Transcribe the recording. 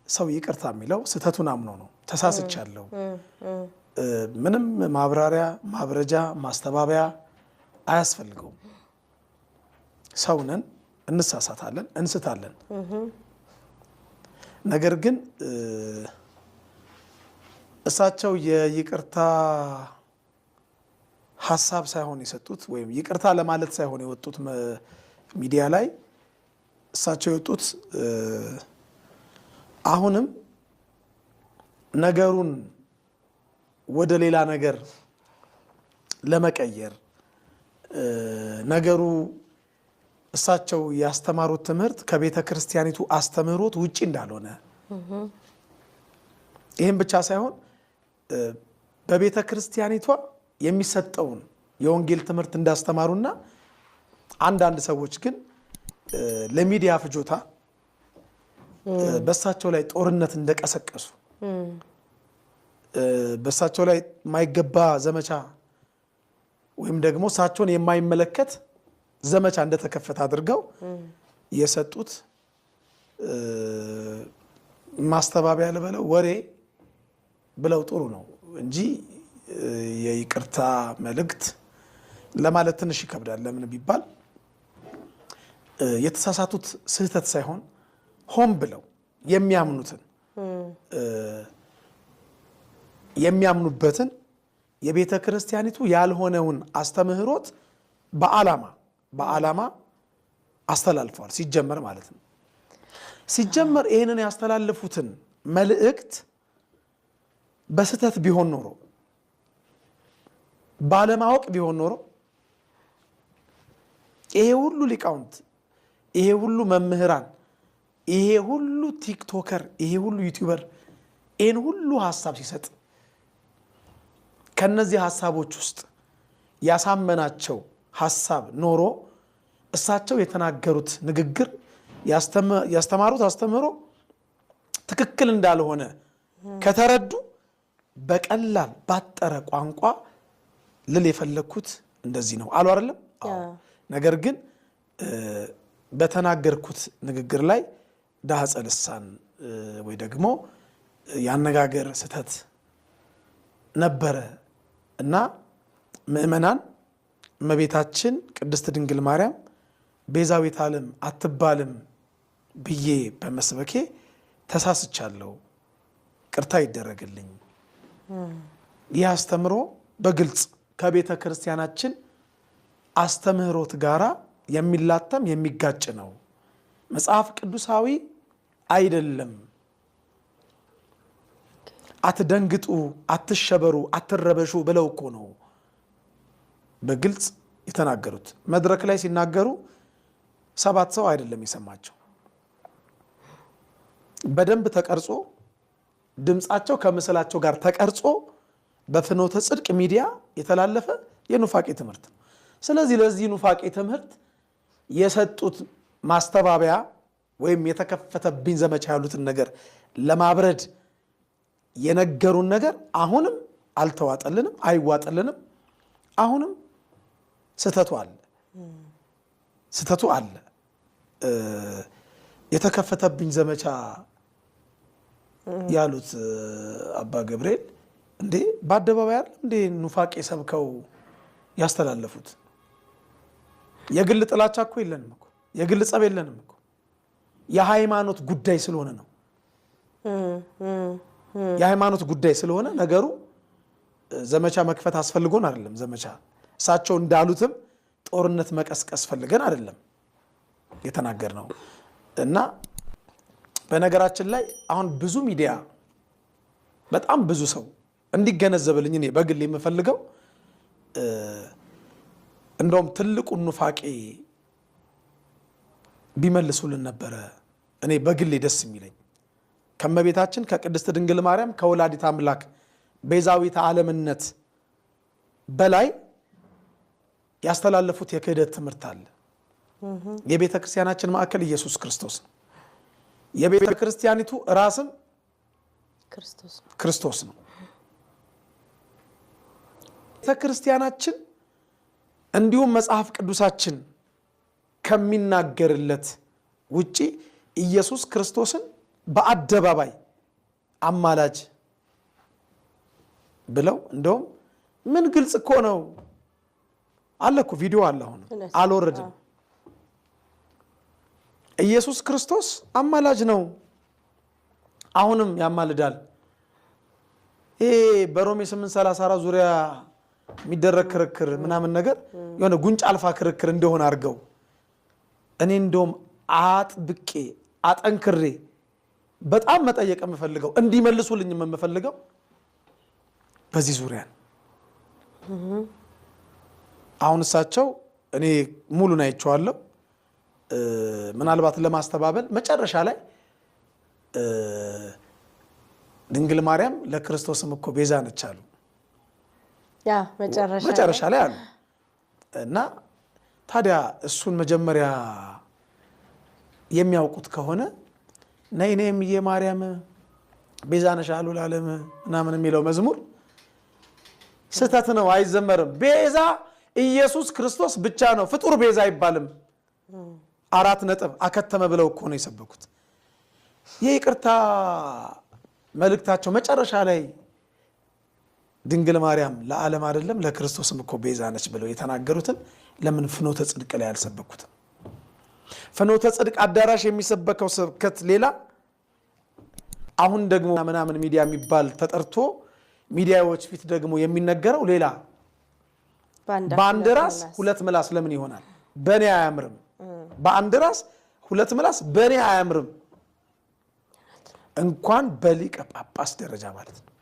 ሰው ይቅርታ የሚለው ስተቱን አምኖ ነው። ተሳስቻለሁ ምንም ማብራሪያ ማብረጃ ማስተባበያ አያስፈልገውም። ሰውነን እንሳሳታለን እንስታለን። ነገር ግን እሳቸው የይቅርታ ሐሳብ ሳይሆን የሰጡት ወይም ይቅርታ ለማለት ሳይሆን የወጡት ሚዲያ ላይ እሳቸው የወጡት አሁንም ነገሩን ወደ ሌላ ነገር ለመቀየር ነገሩ እሳቸው ያስተማሩት ትምህርት ከቤተ ክርስቲያኒቱ አስተምህሮት ውጪ እንዳልሆነ ይህም ብቻ ሳይሆን በቤተ ክርስቲያኒቷ የሚሰጠውን የወንጌል ትምህርት እንዳስተማሩና አንዳንድ ሰዎች ግን ለሚዲያ ፍጆታ በእሳቸው ላይ ጦርነት እንደቀሰቀሱ በእሳቸው ላይ የማይገባ ዘመቻ ወይም ደግሞ እሳቸውን የማይመለከት ዘመቻ እንደተከፈተ አድርገው የሰጡት ማስተባበያ ልበለው ወሬ ብለው ጥሩ ነው እንጂ የይቅርታ መልእክት ለማለት ትንሽ ይከብዳል። ለምን ቢባል የተሳሳቱት ስህተት ሳይሆን ሆን ብለው የሚያምኑበትን የቤተ ክርስቲያኒቱ ያልሆነውን አስተምህሮት በዓላማ አስተላልፈዋል። ሲጀመር ማለት ነው። ሲጀመር ይህንን ያስተላለፉትን መልእክት በስህተት ቢሆን ኖሮ ባለማወቅ ቢሆን ኖሮ ይሄ ሁሉ ሊቃውንት፣ ይሄ ሁሉ መምህራን፣ ይሄ ሁሉ ቲክቶከር፣ ይሄ ሁሉ ዩቲዩበር ይህን ሁሉ ሐሳብ ሲሰጥ ከነዚህ ሐሳቦች ውስጥ ያሳመናቸው ሐሳብ ኖሮ እሳቸው የተናገሩት ንግግር ያስተማሩት አስተምህሮ ትክክል እንዳልሆነ ከተረዱ በቀላል ባጠረ ቋንቋ ልል የፈለኩት እንደዚህ ነው አሉ አይደለም። ነገር ግን በተናገርኩት ንግግር ላይ ዳህጸ ልሳን ወይ ደግሞ ያነጋገር ስተት ነበረ እና ምእመናን እመቤታችን ቅድስት ድንግል ማርያም ቤዛዊት ዓለም አትባልም ብዬ በመስበኬ ተሳስቻለሁ፣ ቅርታ ይደረግልኝ። ይህ አስተምሮ በግልጽ ከቤተ ክርስቲያናችን አስተምህሮት ጋራ የሚላተም የሚጋጭ ነው፣ መጽሐፍ ቅዱሳዊ አይደለም። አትደንግጡ፣ አትሸበሩ፣ አትረበሹ ብለው እኮ ነው በግልጽ የተናገሩት። መድረክ ላይ ሲናገሩ 7 ሰው አይደለም የሰማቸው። በደንብ ተቀርጾ ድምፃቸው ከምስላቸው ጋር ተቀርጾ በፍኖተ ጽድቅ ሚዲያ የተላለፈ የኑፋቄ ትምህርት ነው። ስለዚህ ለዚህ ኑፋቄ ትምህርት የሰጡት ማስተባበያ ወይም የተከፈተብኝ ዘመቻ ያሉትን ነገር ለማብረድ የነገሩን ነገር አሁንም አልተዋጠልንም፣ አይዋጥልንም። አሁንም ስተቱ አለ። የተከፈተብኝ ዘመቻ ያሉት አባ ገብርኤል እንዴ በአደባባይ አይደል እንዴ ኑፋቄ ሰብከው ያስተላለፉት? የግል ጥላቻ እኮ የለንም እኮ፣ የግል ጸብ የለንም እኮ። የሃይማኖት ጉዳይ ስለሆነ ነው። የሃይማኖት ጉዳይ ስለሆነ ነገሩ ዘመቻ መክፈት አስፈልጎን አይደለም። ዘመቻ እሳቸው እንዳሉትም ጦርነት መቀስቀስ ፈልገን አይደለም የተናገር ነው። እና በነገራችን ላይ አሁን ብዙ ሚዲያ በጣም ብዙ ሰው እንዲገነዘብልኝ እኔ በግል የምፈልገው እንደውም ትልቁን ኑፋቄ ቢመልሱልን ነበረ። እኔ በግሌ ደስ የሚለኝ ከመቤታችን ከቅድስት ድንግል ማርያም ከወላዲት አምላክ ቤዛዊት ዓለምነት በላይ ያስተላለፉት የክህደት ትምህርት አለ። የቤተ ክርስቲያናችን ማዕከል ኢየሱስ ክርስቶስ ነው። የቤተ ክርስቲያኒቱ ራስም ክርስቶስ ነው። ቤተ ክርስቲያናችን እንዲሁም መጽሐፍ ቅዱሳችን ከሚናገርለት ውጪ ኢየሱስ ክርስቶስን በአደባባይ አማላጅ ብለው እንደውም ምን ግልጽ እኮ ነው አለ እኮ ቪዲዮ አለ አሁን አልወረድም ኢየሱስ ክርስቶስ አማላጅ ነው አሁንም ያማልዳል ይሄ በሮሜ 8:34 ዙሪያ የሚደረግ ክርክር ምናምን ነገር የሆነ ጉንጭ አልፋ ክርክር እንደሆነ አድርገው እኔ እንደውም አጥብቄ አጠንክሬ በጣም መጠየቅ የምፈልገው እንዲመልሱልኝ የምፈልገው በዚህ ዙሪያ አሁን እሳቸው እኔ ሙሉን አይቼዋለሁ ምናልባት ለማስተባበል መጨረሻ ላይ ድንግል ማርያም ለክርስቶስም እኮ ቤዛ ነች አሉ ያ መጨረሻ ላይ አሉ እና ታዲያ እሱን መጀመሪያ የሚያውቁት ከሆነ ነይ ነይምዬ ማርያም ቤዛ ነሽ አሉ ለዓለም ምናምን የሚለው መዝሙር ስህተት ነው አይዘመርም ቤዛ ኢየሱስ ክርስቶስ ብቻ ነው ፍጡር ቤዛ አይባልም 4 ነጥብ አከተመ ብለው እኮ ነው የሰበኩት የይቅርታ መልእክታቸው መጨረሻ ላይ ድንግል ማርያም ለዓለም አይደለም ለክርስቶስም እኮ ቤዛ ነች ብለው የተናገሩትን ለምን ፍኖተ ጽድቅ ላይ አልሰበኩትም ፍኖተ ጽድቅ አዳራሽ የሚሰበከው ስብከት ሌላ አሁን ደግሞ ምናምን ሚዲያ የሚባል ተጠርቶ ሚዲያዎች ፊት ደግሞ የሚነገረው ሌላ በአንድ ራስ 2 ምላስ ለምን ይሆናል በእኔ አያምርም በአንድ ራስ 2 ምላስ በእኔ አያምርም እንኳን በሊቀ ጳጳስ ደረጃ ማለት ነው